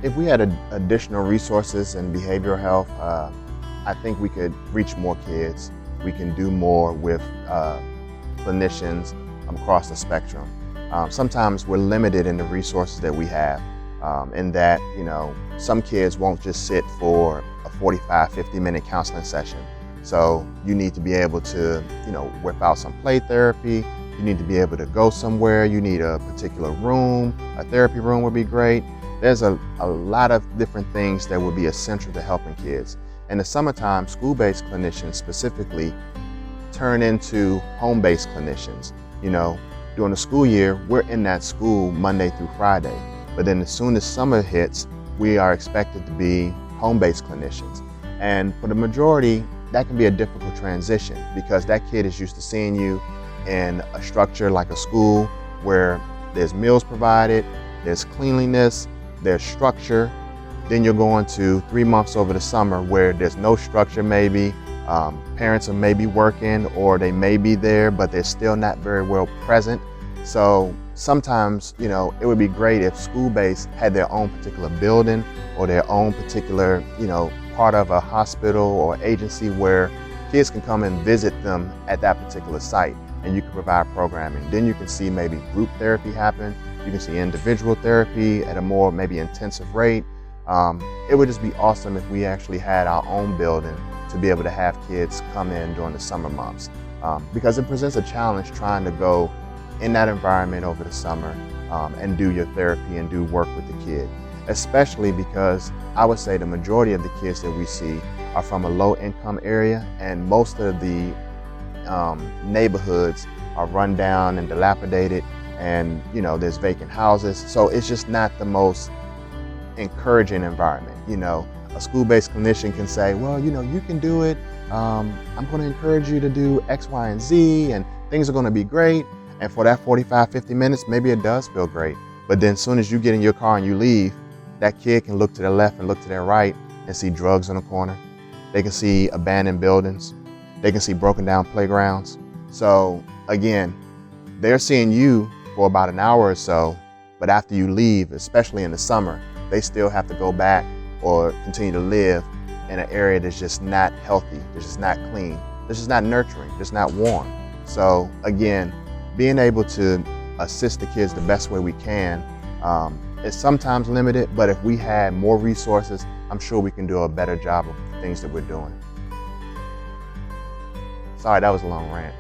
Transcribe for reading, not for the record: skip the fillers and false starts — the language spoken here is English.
If we had additional resources in behavioral health, I think we could reach more kids. We can do more with clinicians across the spectrum. Sometimes we're limited in the resources that we have, in that, some kids won't just sit for a 45, 50-minute counseling session. So you need to be able to, whip out some play therapy. You need to be able to go somewhere. You need a particular room. A therapy room would be great. There's a lot of different things that would be essential to helping kids. In the summertime, school-based clinicians specifically turn into home-based clinicians. During the school year, we're in that school Monday through Friday. But then as soon as summer hits, we are expected to be home-based clinicians. And for the majority, that can be a difficult transition because that kid is used to seeing you in a structure like a school where there's meals provided, there's cleanliness, there's structure. Then you're going to 3 months over the summer where there's no structure maybe. Parents are maybe working or they may be there, but they're still not very well present. So sometimes, it would be great if school-based had their own particular building or their own particular, part of a hospital or agency where kids can come and visit them at that particular site and you can provide programming. Then you can see maybe group therapy happen. You can see individual therapy at a more maybe intensive rate. It would just be awesome if we actually had our own building to be able to have kids come in during the summer months, because it presents a challenge trying to go in that environment over the summer and do your therapy and do work with the kid, especially because I would say the majority of the kids that we see are from a low income area, and most of the neighborhoods are run down and dilapidated, and there's vacant houses. So it's just not the most encouraging environment. A school-based clinician can say, well, you can do it. I'm going to encourage you to do X, Y, and Z, and things are going to be great. And for that 45, 50 minutes, maybe it does feel great. But then as soon as you get in your car and you leave, that kid can look to their left and look to their right and see drugs in the corner. They can see abandoned buildings. They can see broken down playgrounds. So again, they're seeing you for about an hour or so, but after you leave, especially in the summer, they still have to go back or continue to live in an area that's just not healthy, that's just not clean, that's just not nurturing, that's not warm. So again, being able to assist the kids the best way we can is sometimes limited, but if we had more resources, I'm sure we can do a better job of the things that we're doing. Sorry, that was a long rant.